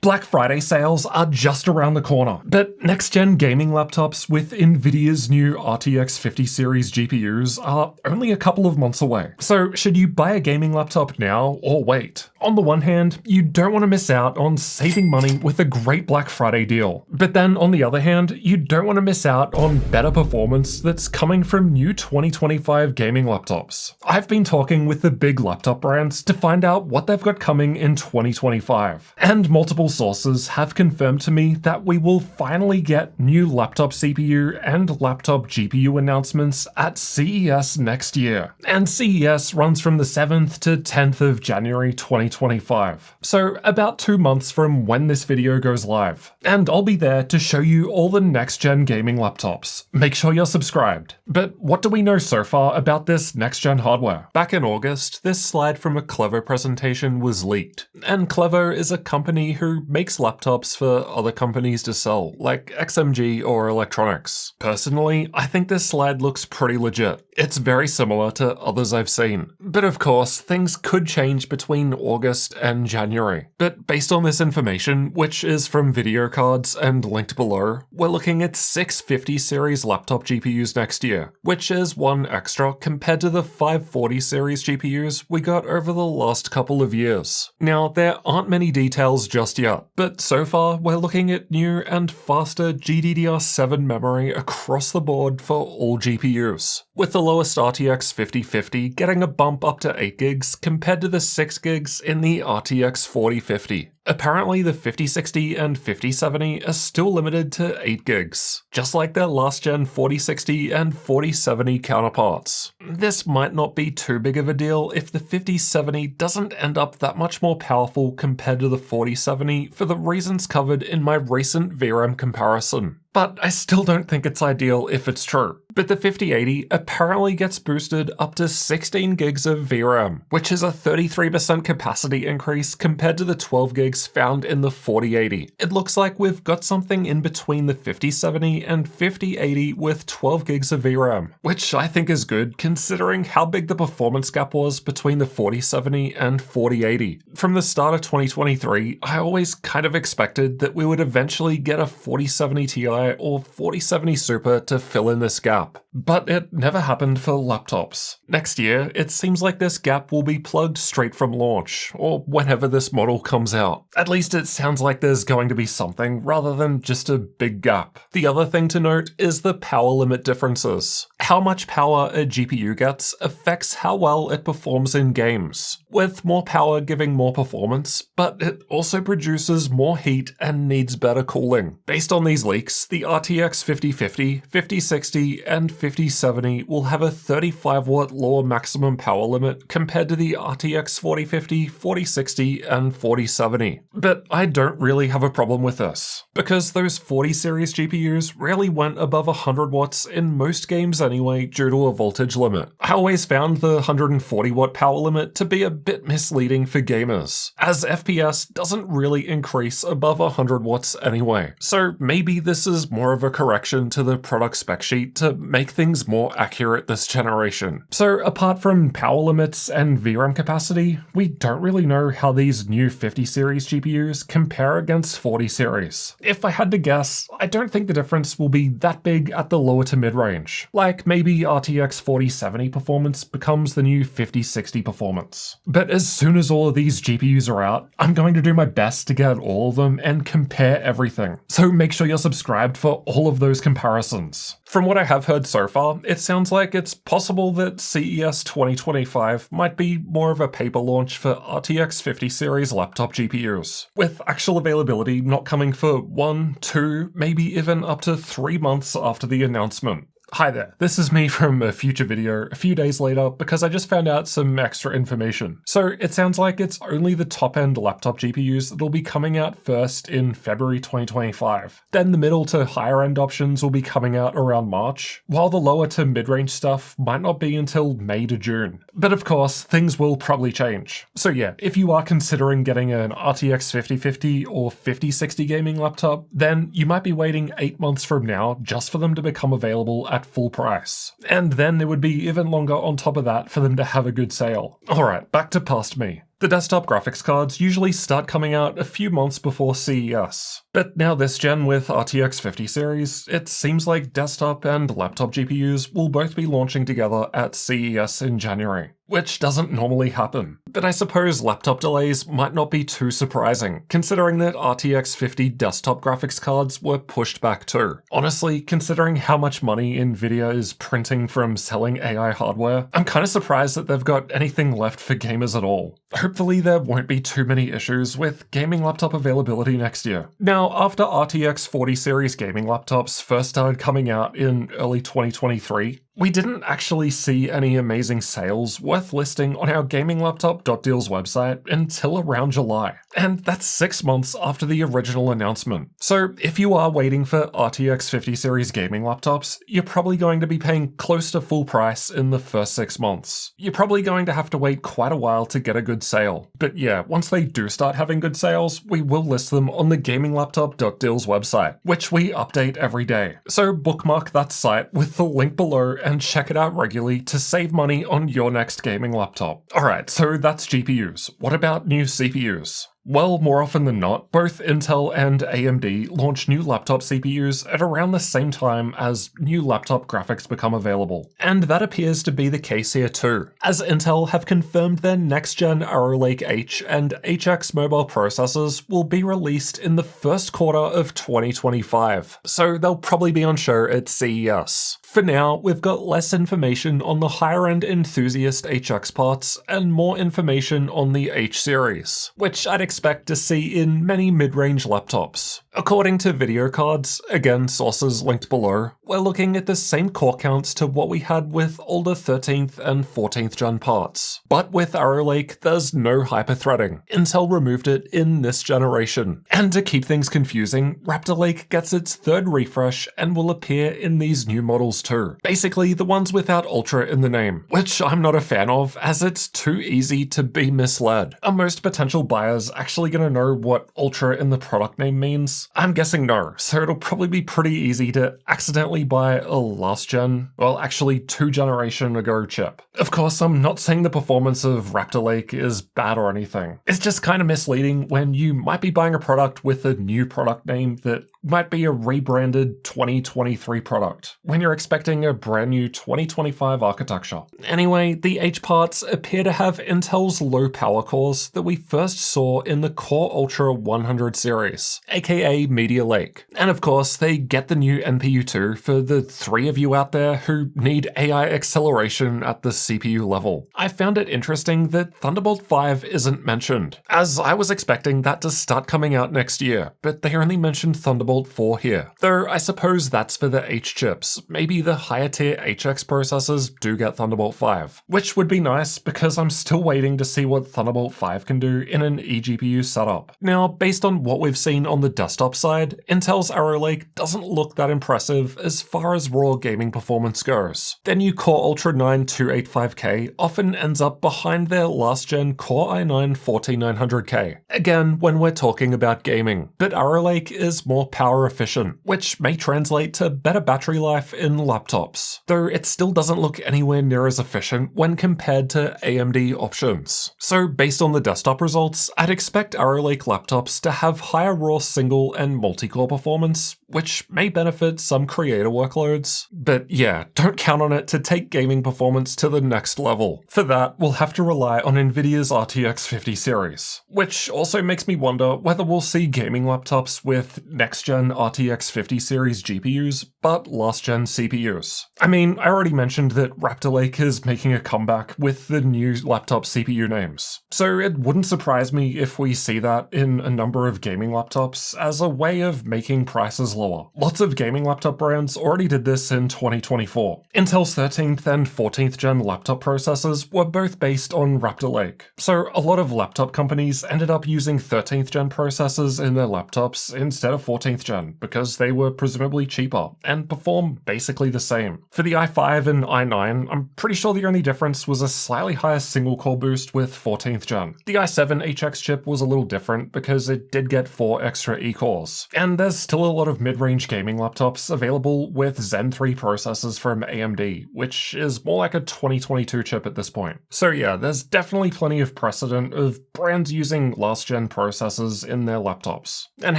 Black Friday sales are just around the corner, but next-gen gaming laptops with NVIDIA's new RTX 50 series GPUs are only a couple of months away. So should you buy a gaming laptop now or wait? On the one hand, you don't want to miss out on saving money with a great Black Friday deal. But then on the other hand, you don't want to miss out on better performance that's coming from new 2025 gaming laptops. I've been talking with the big laptop brands to find out what they've got coming in 2025, and multiple sources have confirmed to me that we will finally get new laptop CPU and laptop GPU announcements at CES next year. And CES runs from the 7th to 10th of January 2025. So about 2 months from when this video goes live. And I'll be there to show you all the next-gen gaming laptops. Make sure you're subscribed. But what do we know so far about this next-gen hardware? Back in August, this slide from a Clever presentation was leaked. And Clever is a company who makes laptops for other companies to sell, like XMG or electronics. Personally, I think this slide looks pretty legit. It's very similar to others I've seen. But of course, things could change between August and January. But based on this information, which is from video cards and linked below, we're looking at 6 50 series laptop GPUs next year, which is one extra compared to the 540 series GPUs we got over the last couple of years. Now, there aren't many details just yet, but so far we're looking at new and faster GDDR7 memory across the board for all GPUs, with the lowest RTX 5050 getting a bump up to 8 gigs compared to the 6 gigs in the RTX 4050. Apparently the 5060 and 5070 are still limited to 8 gigs, just like their last-gen 4060 and 4070 counterparts. This might not be too big of a deal if the 5070 doesn't end up that much more powerful compared to the 4070 for the reasons covered in my recent VRAM comparison. But I still don't think it's ideal if it's true. But the 5080 apparently gets boosted up to 16 gigs of VRAM, which is a 33% capacity increase compared to the 12 gigs found in the 4080. It looks like we've got something in between the 5070 and 5080 with 12 gigs of VRAM, which I think is good considering how big the performance gap was between the 4070 and 4080. From the start of 2023, I always kind of expected that we would eventually get a 4070 Ti or 4070 Super to fill in this gap, but it never happened for laptops. Next year, it seems like this gap will be plugged straight from launch, or whenever this model comes out. At least it sounds like there's going to be something rather than just a big gap. The other thing to note is the power limit differences. How much power a GPU gets affects how well it performs in games, with more power giving more performance, but it also produces more heat and needs better cooling. Based on these leaks, the RTX 5050, 5060, and 5070 will have a 35 watt lower maximum power limit compared to the RTX 4050, 4060, and 4070. But I don't really have a problem with this, because those 40 series GPUs rarely went above 100 watts in most games anyway due to a voltage limit. I always found the 140 watt power limit to be a bit misleading for gamers, as FPS doesn't really increase above 100 watts anyway. So maybe this is more of a correction to the product spec sheet to make things more accurate this generation. So apart from power limits and VRAM capacity, we don't really know how these new 50 series GPUs compare against 40 series. If I had to guess, I don't think the difference will be that big at the lower to mid-range. Like maybe RTX 4070 performance becomes the new 5060 performance. But as soon as all of these GPUs are out, I'm going to do my best to get all of them and compare everything. So make sure you're subscribed for all of those comparisons. From what I have heard so far, it sounds like it's possible that CES 2025 might be more of a paper launch for RTX 50 series laptop GPUs, with actual availability not coming for 1, 2, maybe even up to 3 months after the announcement. Hi there, this is me from a future video a few days later because I just found out some extra information. So it sounds like it's only the top-end laptop GPUs that'll be coming out first in February 2025. Then the middle to higher-end options will be coming out around March, while the lower to mid-range stuff might not be until May to June. But of course, things will probably change. So yeah, if you are considering getting an RTX 5050 or 5060 gaming laptop, then you might be waiting 8 months from now just for them to become available at full price. And then it would be even longer on top of that for them to have a good sale. Alright, back to past me. The desktop graphics cards usually start coming out a few months before CES. But now this gen with RTX 50 series, it seems like desktop and laptop GPUs will both be launching together at CES in January, which doesn't normally happen. But I suppose laptop delays might not be too surprising, considering that RTX 50 desktop graphics cards were pushed back too. Honestly, considering how much money NVIDIA is printing from selling AI hardware, I'm kinda surprised that they've got anything left for gamers at all. Hopefully there won't be too many issues with gaming laptop availability next year. Now, after RTX 40 series gaming laptops first started coming out in early 2023, we didn't actually see any amazing sales worth listing on our GamingLaptop.deals website until around July. And that's 6 months after the original announcement. So if you are waiting for RTX 50 series gaming laptops, you're probably going to be paying close to full price in the first 6 months. You're probably going to have to wait quite a while to get a good sale. But yeah, once they do start having good sales, we will list them on the GamingLaptop.deals website, which we update every day. So bookmark that site with the link below and check it out regularly to save money on your next gaming laptop. Alright, so that's GPUs. What about new CPUs? Well, more often than not, both Intel and AMD launch new laptop CPUs at around the same time as new laptop graphics become available. And that appears to be the case here too, as Intel have confirmed their next-gen Arrow Lake H and HX mobile processors will be released in the first quarter of 2025, so they'll probably be on show at CES. For now, we've got less information on the higher-end enthusiast HX parts and more information on the H series, which I'd expect to see in many mid-range laptops. According to video cards, again sources linked below, we're looking at the same core counts to what we had with older 13th and 14th gen parts. But with Arrow Lake, there's no hyperthreading. Intel removed it in this generation. And to keep things confusing, Raptor Lake gets its third refresh and will appear in these new models too. Basically, the ones without Ultra in the name, which I'm not a fan of as it's too easy to be misled. Are most potential buyers actually going to know what Ultra in the product name means? I'm guessing no, so it'll probably be pretty easy to accidentally buy a last gen, well actually 2 generation ago chip. Of course, I'm not saying the performance of Raptor Lake is bad or anything. It's just kind of misleading when you might be buying a product with a new product name that might be a rebranded 2023 product, when you're expecting a brand new 2025 architecture. Anyway, the H parts appear to have Intel's low power cores that we first saw in the Core Ultra 100 series, aka Meteor Lake. And of course, they get the new NPU too for the 3 of you out there who need AI acceleration at the CPU level. I found it interesting that Thunderbolt 5 isn't mentioned, as I was expecting that to start coming out next year, but they only mentioned Thunderbolt 4 here. Though I suppose that's for the H chips. Maybe the higher tier HX processors do get Thunderbolt 5, which would be nice because I'm still waiting to see what Thunderbolt 5 can do in an eGPU setup. Now, based on what we've seen on the desktop side, Intel's Arrow Lake doesn't look that impressive as far as raw gaming performance goes. Their new Core Ultra 9 285K often ends up behind their last gen Core i9 14900K. Again, when we're talking about gaming, but Arrow Lake is more power efficient, which may translate to better battery life in laptops, though it still doesn't look anywhere near as efficient when compared to AMD options. So based on the desktop results, I'd expect Arrow Lake laptops to have higher raw single and multi-core performance, which may benefit some creator workloads. But yeah, don't count on it to take gaming performance to the next level. For that, we'll have to rely on NVIDIA's RTX 50 series, which also makes me wonder whether we'll see gaming laptops with next-gen RTX 50 series GPUs, but last-gen CPUs. I mean, I already mentioned that Raptor Lake is making a comeback with the new laptop CPU names, so it wouldn't surprise me if we see that in a number of gaming laptops as a way of making prices lower. Lots of gaming laptop brands already did this in 2024. Intel's 13th and 14th gen laptop processors were both based on Raptor Lake, so a lot of laptop companies ended up using 13th gen processors in their laptops instead of 14th gen because they were presumably cheaper and perform basically the same. For the i5 and i9, I'm pretty sure the only difference was a slightly higher single core boost with 14th gen. The i7 HX chip was a little different because it did get 4 extra E-cores, and there's still a lot of mid-range gaming laptops available with Zen 3 processors from AMD, which is more like a 2022 chip at this point. So yeah, there's definitely plenty of precedent of brands using last-gen processors in their laptops. And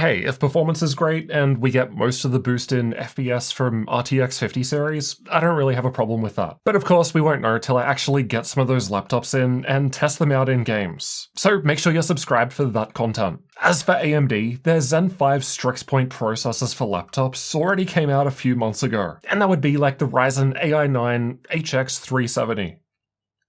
hey, if performance is great and we get most of the boost in FPS from RTX 50 series, I don't really have a problem with that. But of course, we won't know till I actually get some of those laptops in and test them out in games. So make sure you're subscribed for that content. As for AMD, their Zen 5 Strix point processors for laptops already came out a few months ago, and that would be like the Ryzen AI 9 HX370.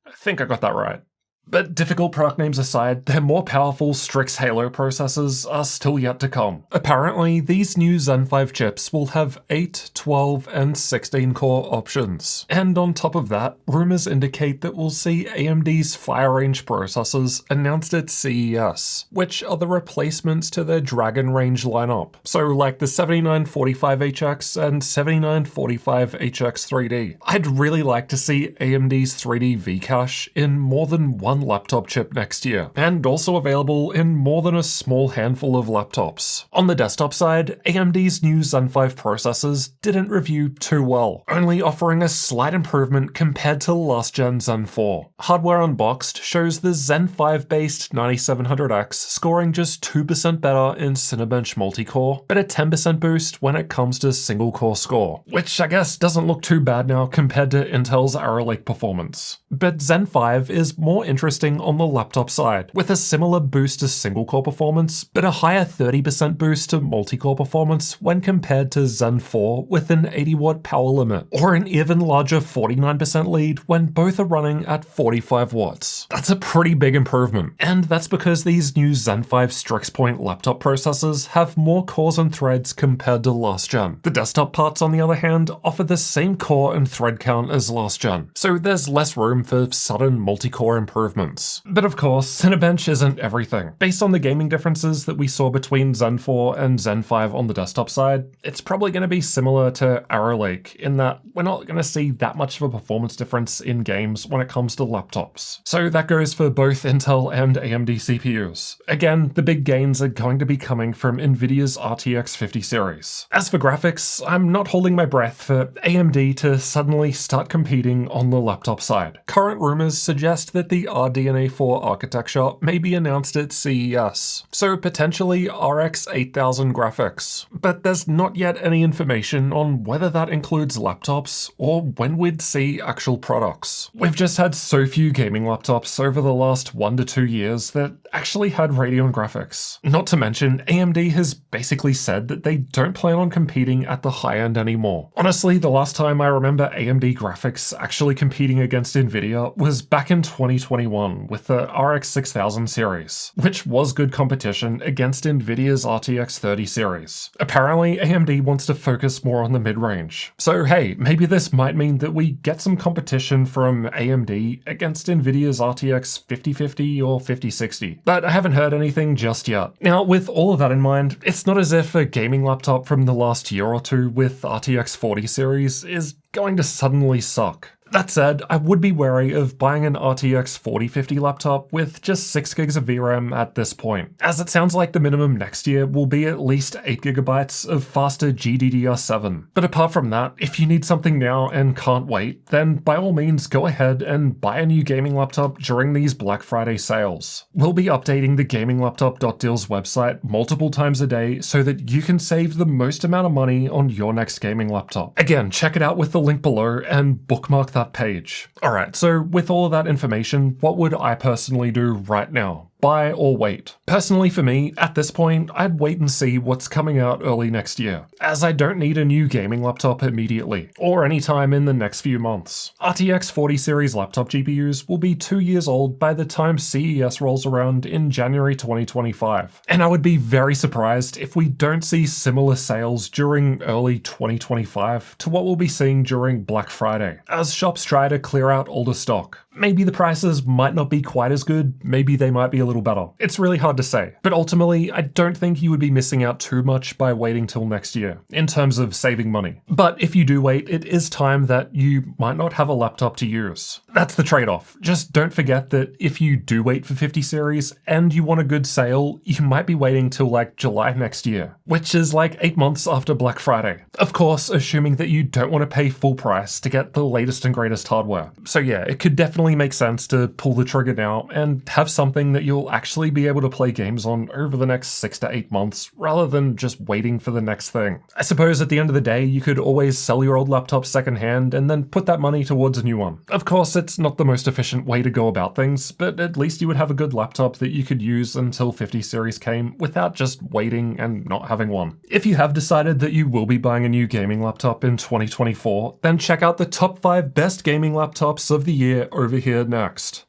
I think I got that right. But difficult product names aside, their more powerful Strix Halo processors are still yet to come. Apparently, these new Zen 5 chips will have 8, 12, and 16 core options. And on top of that, rumors indicate that we'll see AMD's Fire Range processors announced at CES, which are the replacements to their Dragon Range lineup. So like the 7945HX and 7945HX3D. I'd really like to see AMD's 3D V-Cache in more than one laptop chip next year, and also available in more than a small handful of laptops. On the desktop side, AMD's new Zen 5 processors didn't review too well, only offering a slight improvement compared to last-gen Zen 4. Hardware Unboxed shows the Zen 5-based 9700X scoring just 2% better in Cinebench multi-core, but a 10% boost when it comes to single-core score, which I guess doesn't look too bad now compared to Intel's Arrow Lake performance. But Zen 5 is more interesting on the laptop side, with a similar boost to single-core performance, but a higher 30% boost to multi-core performance when compared to Zen 4 with an 80-watt power limit, or an even larger 49% lead when both are running at 45 watts. That's a pretty big improvement, and that's because these new Zen 5 Strix Point laptop processors have more cores and threads compared to last gen. The desktop parts, on the other hand, offer the same core and thread count as last gen, so there's less room for sudden multi-core improvements. But of course, Cinebench isn't everything. Based on the gaming differences that we saw between Zen 4 and Zen 5 on the desktop side, it's probably going to be similar to Arrow Lake in that we're not going to see that much of a performance difference in games when it comes to laptops. So that goes for both Intel and AMD CPUs. Again, the big gains are going to be coming from NVIDIA's RTX 50 series. As for graphics, I'm not holding my breath for AMD to suddenly start competing on the laptop side. Current rumors suggest that the RDNA 4 architecture may be announced at CES, so potentially RX 8000 graphics. But there's not yet any information on whether that includes laptops or when we'd see actual products. We've just had so few gaming laptops over the last 1 to 2 years that actually had Radeon graphics. Not to mention, AMD has basically said that they don't plan on competing at the high end anymore. Honestly, the last time I remember AMD graphics actually competing against NVIDIA was back in 2021 with the RX 6000 series, which was good competition against NVIDIA's RTX 30 series. Apparently, AMD wants to focus more on the mid-range. So hey, maybe this might mean that we get some competition from AMD against NVIDIA's RTX 5050 or 5060. But I haven't heard anything just yet. Now, with all of that in mind, it's not as if a gaming laptop from the last year or two with RTX 40 series is going to suddenly suck. That said, I would be wary of buying an RTX 4050 laptop with just 6 gigs of VRAM at this point, as it sounds like the minimum next year will be at least 8 gigabytes of faster GDDR7. But apart from that, if you need something now and can't wait, then by all means go ahead and buy a new gaming laptop during these Black Friday sales. We'll be updating the gaminglaptop.deals website multiple times a day so that you can save the most amount of money on your next gaming laptop. Again, check it out with the link below and bookmark that page. Alright, so with all of that information, what would I personally do right now? Buy or wait? Personally for me, at this point, I'd wait and see what's coming out early next year, as I don't need a new gaming laptop immediately, or anytime in the next few months. RTX 40 series laptop GPUs will be 2 years old by the time CES rolls around in January 2025, and I would be very surprised if we don't see similar sales during early 2025 to what we'll be seeing during Black Friday, as shops try to clear out older stock. Maybe the prices might not be quite as good, maybe they might be a little better. It's really hard to say. But ultimately, I don't think you would be missing out too much by waiting till next year, in terms of saving money. But if you do wait, it is time that you might not have a laptop to use. That's the trade-off. Just don't forget that if you do wait for 50 series and you want a good sale, you might be waiting till like July next year, which is like 8 months after Black Friday. Of course, assuming that you don't want to pay full price to get the latest and greatest hardware. So yeah, it could definitely make sense to pull the trigger now and have something that you'll actually be able to play games on over the next 6 to 8 months, rather than just waiting for the next thing. I suppose at the end of the day, you could always sell your old laptop secondhand and then put that money towards a new one. Of course, it's not the most efficient way to go about things, but at least you would have a good laptop that you could use until 50 series came without just waiting and not having one. If you have decided that you will be buying a new gaming laptop in 2024, then check out the top 5 best gaming laptops of the year over here next.